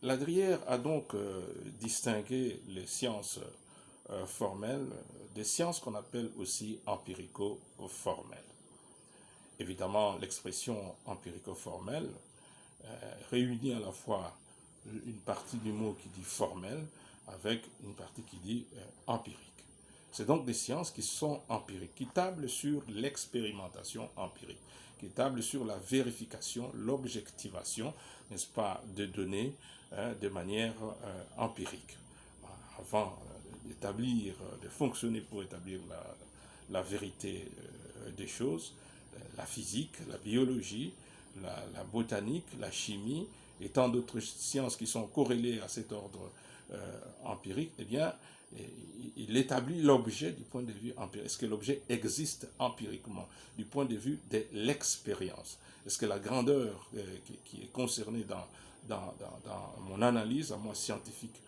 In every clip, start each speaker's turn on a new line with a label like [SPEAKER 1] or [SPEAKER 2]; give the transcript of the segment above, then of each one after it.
[SPEAKER 1] Ladrière a donc distingué les sciences formelles des sciences qu'on appelle aussi empirico-formelles. Évidemment, l'expression empirico-formelle réunit à la fois une partie du mot qui dit formel avec une partie qui dit empirique. C'est donc des sciences qui sont empiriques, qui tablent sur l'expérimentation empirique, qui tablent sur la vérification, l'objectivation, n'est-ce pas, de données de manière empirique. Avant d'établir, de fonctionner pour établir la vérité des choses, la physique, la biologie, la botanique, la chimie et tant d'autres sciences qui sont corrélées à cet ordre empirique, eh bien, il établit l'objet du point de vue empirique. Est-ce que l'objet existe empiriquement du point de vue de l'expérience? Est-ce que la grandeur qui est concernée dans mon analyse, à moi scientifique,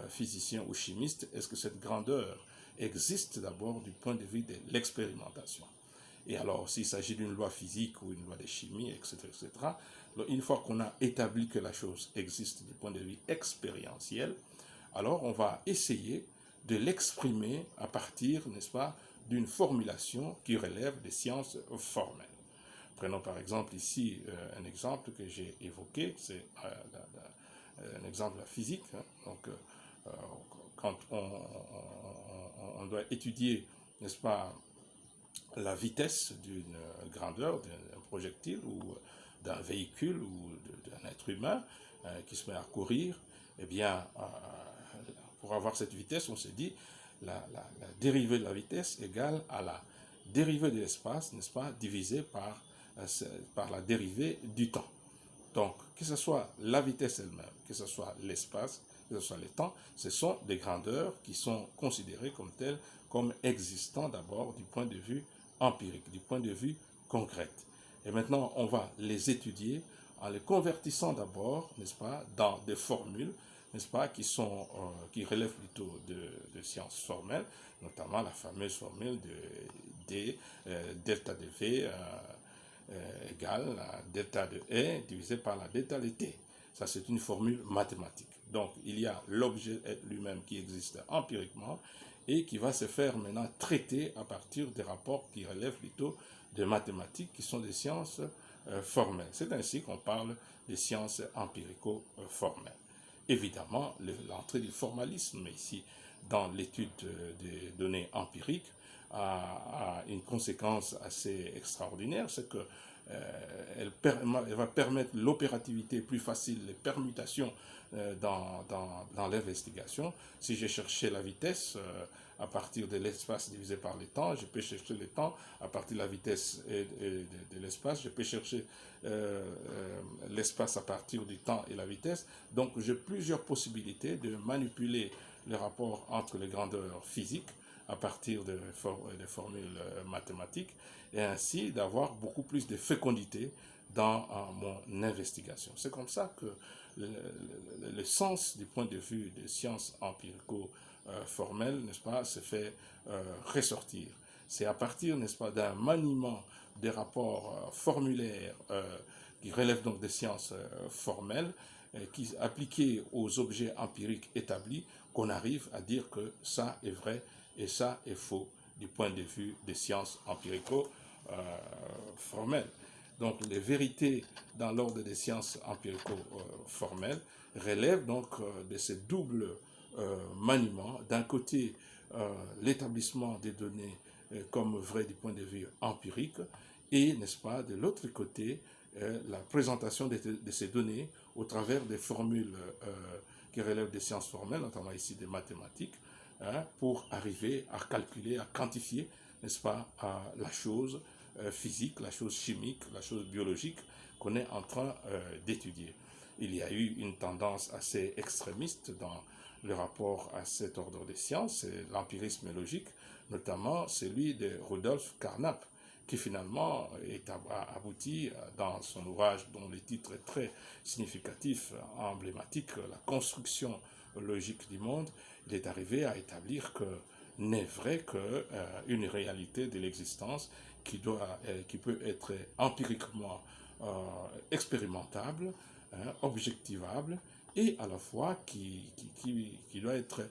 [SPEAKER 1] physicien ou chimiste, est-ce que cette grandeur existe d'abord du point de vue de l'expérimentation? Et alors, s'il s'agit d'une loi physique ou une loi de chimie, etc., une fois qu'on a établi que la chose existe du point de vue expérientiel, alors on va essayer de l'exprimer à partir, n'est-ce pas, d'une formulation qui relève des sciences formelles. Prenons par exemple ici un exemple que j'ai évoqué, c'est un exemple de la physique. Hein. Donc, quand on doit étudier, n'est-ce pas, la vitesse d'une grandeur, d'un projectile ou d'un véhicule ou d'un être humain qui se met à courir, eh bien, pour avoir cette vitesse, on s'est dit, la dérivée de la vitesse égale à la dérivée de l'espace, n'est-ce pas, divisée par la dérivée du temps. Donc, que ce soit la vitesse elle-même, que ce soit l'espace, que ce soit le temps, ce sont des grandeurs qui sont considérées comme telles, comme existant d'abord du point de vue empirique, du point de vue concret. Et maintenant, on va les étudier en les convertissant d'abord, n'est-ce pas, dans des formules, n'est-ce pas, qui relèvent plutôt de sciences formelles, notamment la fameuse formule de D, delta de V, égale la delta de E divisé par la delta de T. Ça, c'est une formule mathématique. Donc, il y a l'objet lui-même qui existe empiriquement et qui va se faire maintenant traiter à partir des rapports qui relèvent plutôt de mathématiques, qui sont des sciences formelles. C'est ainsi qu'on parle des sciences empirico-formelles. Évidemment, l'entrée du formalisme ici dans l'étude des données empiriques a une conséquence assez extraordinaire, c'est que elle va permettre l'opérativité plus facile, les permutations dans l'investigation. Si j'ai cherché la vitesse à partir de l'espace divisé par le temps, je peux chercher le temps à partir de la vitesse et de l'espace, je peux chercher l'espace à partir du temps et la vitesse. Donc j'ai plusieurs possibilités de manipuler le rapport entre les grandeurs physiques à partir de formules mathématiques et ainsi d'avoir beaucoup plus de fécondité dans mon investigation. C'est comme ça que le sens du point de vue des sciences empirico-formelles, n'est-ce pas, se fait ressortir. C'est à partir, n'est-ce pas, d'un maniement des rapports formulaires qui relèvent donc des sciences formelles, qui appliqués aux objets empiriques établis, qu'on arrive à dire que ça est vrai et ça est faux du point de vue des sciences empirico-formelles. Donc les vérités dans l'ordre des sciences empirico-formelles relèvent donc de ce double maniement. D'un côté, l'établissement des données comme vraies du point de vue empirique et, n'est-ce pas, de l'autre côté, la présentation de ces données au travers des formules qui relèvent des sciences formelles, notamment ici des mathématiques, pour arriver à calculer, à quantifier, n'est-ce pas, la chose physique, la chose chimique, la chose biologique qu'on est en train d'étudier. Il y a eu une tendance assez extrémiste dans le rapport à cet ordre des sciences, c'est l'empirisme logique, notamment celui de Rudolf Carnap, qui finalement a abouti dans son ouvrage dont le titre est très significatif, emblématique, La construction logique du monde. Il est arrivé à établir que n'est vrai qu'une réalité de l'existence qui peut être empiriquement expérimentable, objectivable, et à la fois qui doit être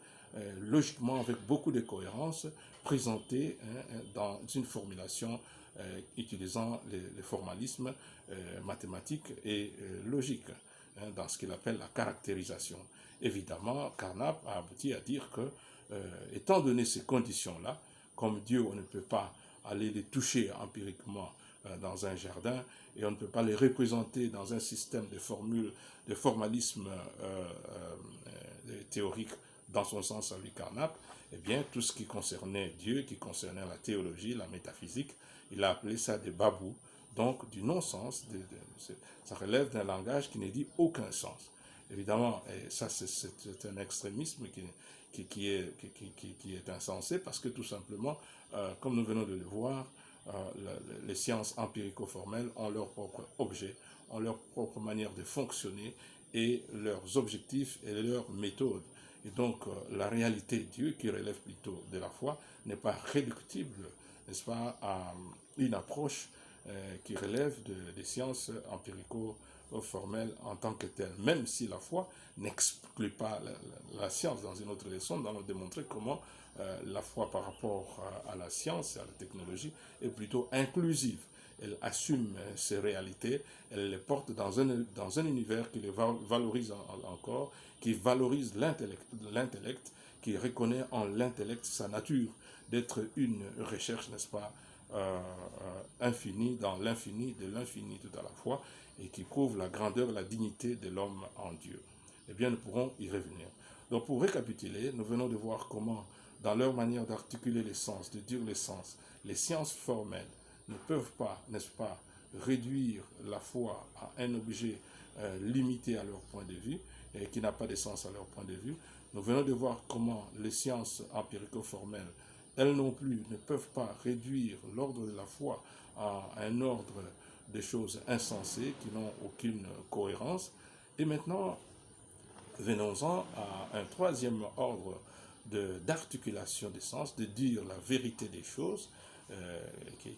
[SPEAKER 1] logiquement, avec beaucoup de cohérence, présenté dans une formulation utilisant les formalismes mathématiques et logiques, dans ce qu'il appelle la caractérisation. Évidemment, Carnap a abouti à dire que, étant donné ces conditions-là, comme Dieu, on ne peut pas aller les toucher empiriquement dans un jardin, et on ne peut pas les représenter dans un système de formules, de formalisme théorique dans son sens à lui Carnap, eh bien, tout ce qui concernait Dieu, qui concernait la théologie, la métaphysique, il a appelé ça des babous, donc du non-sens, ça relève d'un langage qui ne dit aucun sens. Évidemment, et ça c'est un extrémisme qui est insensé, parce que tout simplement, comme nous venons de le voir, les sciences empirico-formelles ont leur propre objet, ont leur propre manière de fonctionner, et leurs objectifs et leurs méthodes. Et donc, la réalité de Dieu, qui relève plutôt de la foi, n'est pas réductible, n'est-ce pas, à une approche qui relève des sciences empirico-formelles en tant que telles, même si la foi n'exclut pas la science. Dans une autre leçon, nous allons démontrer comment la foi par rapport à la science et à la technologie est plutôt inclusive. Elle assume ces réalités, elle les porte dans un univers qui les valorise encore, qui valorise l'intellect, qui reconnaît en l'intellect sa nature d'être une recherche, n'est-ce pas, infinie dans l'infini de l'infini tout à la fois, et qui prouve la grandeur et la dignité de l'homme en Dieu. Eh bien, nous pourrons y revenir. Donc, pour récapituler, nous venons de voir comment, dans leur manière d'articuler les sens, de dire les sens, les sciences formelles ne peuvent pas, n'est-ce pas, réduire la foi à un objet limité à leur point de vue et qui n'a pas de sens à leur point de vue. Nous venons de voir comment les sciences empirico-formelles, elles non plus, ne peuvent pas réduire l'ordre de la foi à un ordre de choses insensées qui n'ont aucune cohérence. Et maintenant, venons-en à un troisième ordre d'articulation des sens, de dire la vérité des choses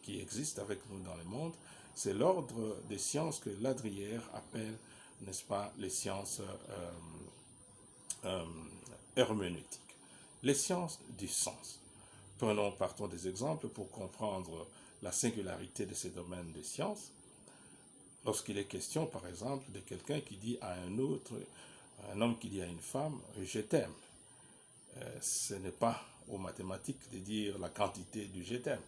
[SPEAKER 1] qui existe avec nous dans le monde. C'est l'ordre des sciences que Ladrière appelle, n'est-ce pas, les sciences herméneutiques, les sciences du sens. Partons des exemples pour comprendre la singularité de ces domaines de sciences. Lorsqu'il est question, par exemple, de quelqu'un qui dit à un autre, un homme qui dit à une femme, je t'aime. Ce n'est pas aux mathématiques de dire la quantité du je t'aime.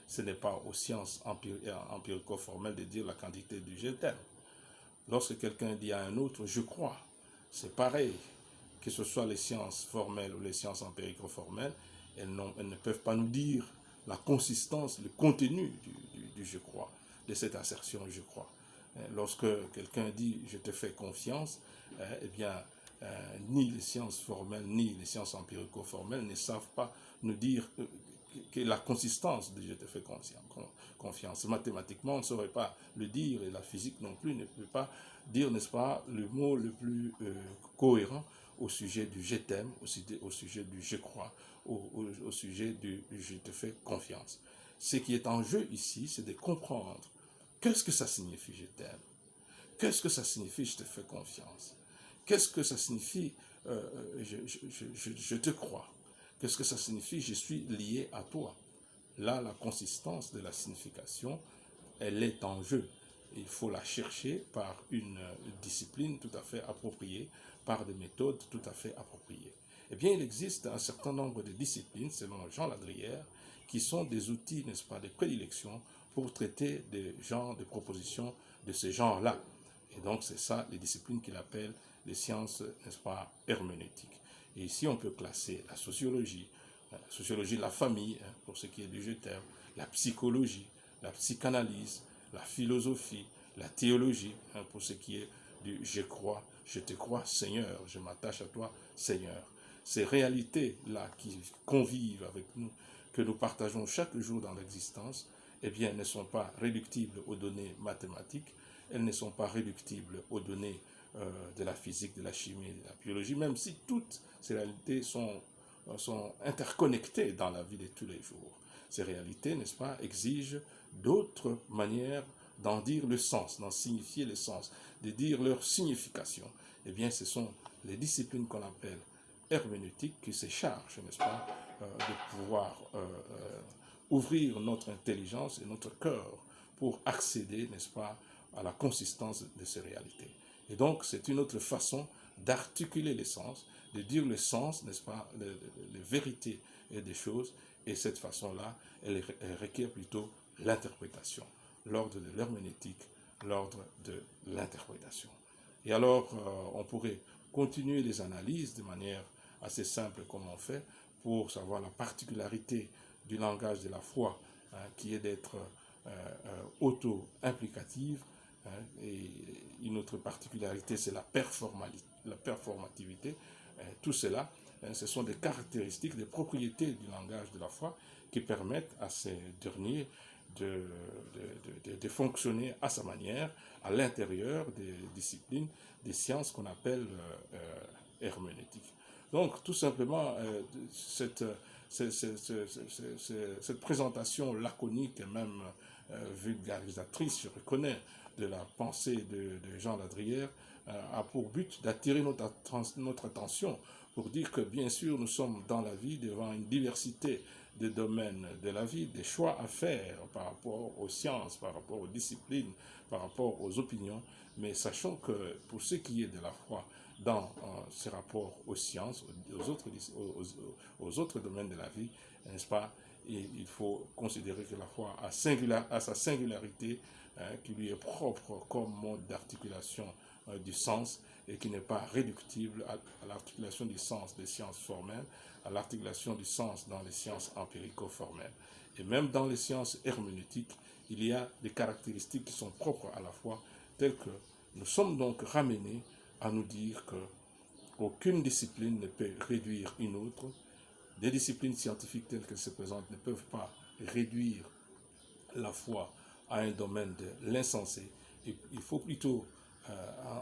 [SPEAKER 1] Ce n'est pas aux sciences empirico-formelles de dire la quantité du je t'aime. Lorsque quelqu'un dit à un autre, je crois, c'est pareil, que ce soit les sciences formelles ou les sciences empirico-formelles, elles ne peuvent pas nous dire la consistance, le contenu du je crois, de cette assertion je crois. Lorsque quelqu'un dit je te fais confiance, eh bien, ni les sciences formelles ni les sciences empirico-formelles ne savent pas nous dire que la consistance de je te fais confiance. Mathématiquement, on ne saurait pas le dire, et la physique non plus ne peut pas dire, n'est-ce pas, le mot le plus cohérent au sujet du je t'aime, au sujet du je crois, au sujet du je te fais confiance. Ce qui est en jeu ici, c'est de comprendre qu'est-ce que ça signifie je t'aime, qu'est-ce que ça signifie je te fais confiance, qu'est-ce que ça signifie je te crois, qu'est-ce que ça signifie je suis lié à toi. Là, la consistance de la signification, elle est en jeu. Il faut la chercher par une discipline tout à fait appropriée, par des méthodes tout à fait appropriées. Eh bien, il existe un certain nombre de disciplines, selon Jean Ladrière, qui sont des outils, n'est-ce pas, de prédilection pour traiter des genres de propositions de ce genre-là. Et donc, c'est ça, les disciplines qu'il appelle les sciences, n'est-ce pas, herméneutiques. Et ici, on peut classer la sociologie de la famille, pour ce qui est du je t'aime, la psychologie, la psychanalyse, la philosophie, la théologie, pour ce qui est du je crois, je te crois, Seigneur, je m'attache à toi, Seigneur. Ces réalités-là qui convivent avec nous, que nous partageons chaque jour dans l'existence, eh bien, ne sont pas réductibles aux données mathématiques, elles ne sont pas réductibles aux données de la physique, de la chimie, de la biologie, même si toutes ces réalités sont interconnectées dans la vie de tous les jours. Ces réalités, n'est-ce pas, exigent d'autres manières d'en dire le sens, d'en signifier le sens, de dire leur signification. eh bien, ce sont les disciplines qu'on appelle herméneutiques qui se chargent, n'est-ce pas, de pouvoir ouvrir notre intelligence et notre cœur pour accéder, n'est-ce pas, à la consistance de ces réalités. Et donc, c'est une autre façon d'articuler les sens, de dire le sens, n'est-ce pas, les vérités des choses, et cette façon-là, elle requiert plutôt l'interprétation, l'ordre de l'herméneutique, l'ordre de l'interprétation. Et alors, on pourrait continuer les analyses de manière assez simple comme on fait, pour savoir la particularité du langage de la foi, hein, qui est d'être auto-implicative, hein, et une autre particularité, c'est la performativité. Tout cela, hein, ce sont des caractéristiques, des propriétés du langage de la foi qui permettent à ces derniers de fonctionner à sa manière à l'intérieur des disciplines, des sciences qu'on appelle herméneutiques. Donc, tout simplement, cette présentation laconique et même vulgarisatrice, je reconnais, de la pensée de Jean Ladrière, a pour but d'attirer notre attention pour dire que, bien sûr, nous sommes dans la vie devant une diversité de domaines de la vie, des choix à faire par rapport aux sciences, par rapport aux disciplines, par rapport aux opinions, mais sachons que pour ce qui est de la foi dans ce rapport aux sciences, aux autres domaines de la vie, n'est-ce pas, et il faut considérer que la foi a sa singularité, hein, qui lui est propre comme mode d'articulation du sens et qui n'est pas réductible à l'articulation du sens des sciences formelles, à l'articulation du sens dans les sciences empirico-formelles. Et même dans les sciences herméneutiques, il y a des caractéristiques qui sont propres à la foi, telles que nous sommes donc ramenés à nous dire que aucune discipline ne peut réduire une autre. Des disciplines scientifiques telles qu'elles se présentent ne peuvent pas réduire la foi à un domaine de l'insensé. Il faut plutôt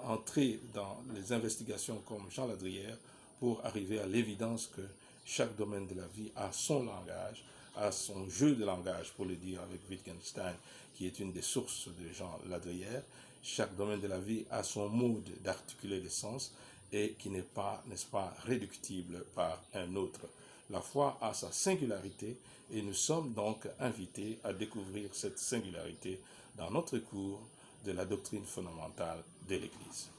[SPEAKER 1] entrer dans les investigations comme Jean Ladrière pour arriver à l'évidence que chaque domaine de la vie a son langage, a son jeu de langage, pour le dire avec Wittgenstein, qui est une des sources de Jean Ladrière. Chaque domaine de la vie a son mode d'articuler les sens et qui n'est pas, n'est-ce pas, réductible par un autre. La foi a sa singularité et nous sommes donc invités à découvrir cette singularité dans notre cours de la doctrine fondamentale de l'Église.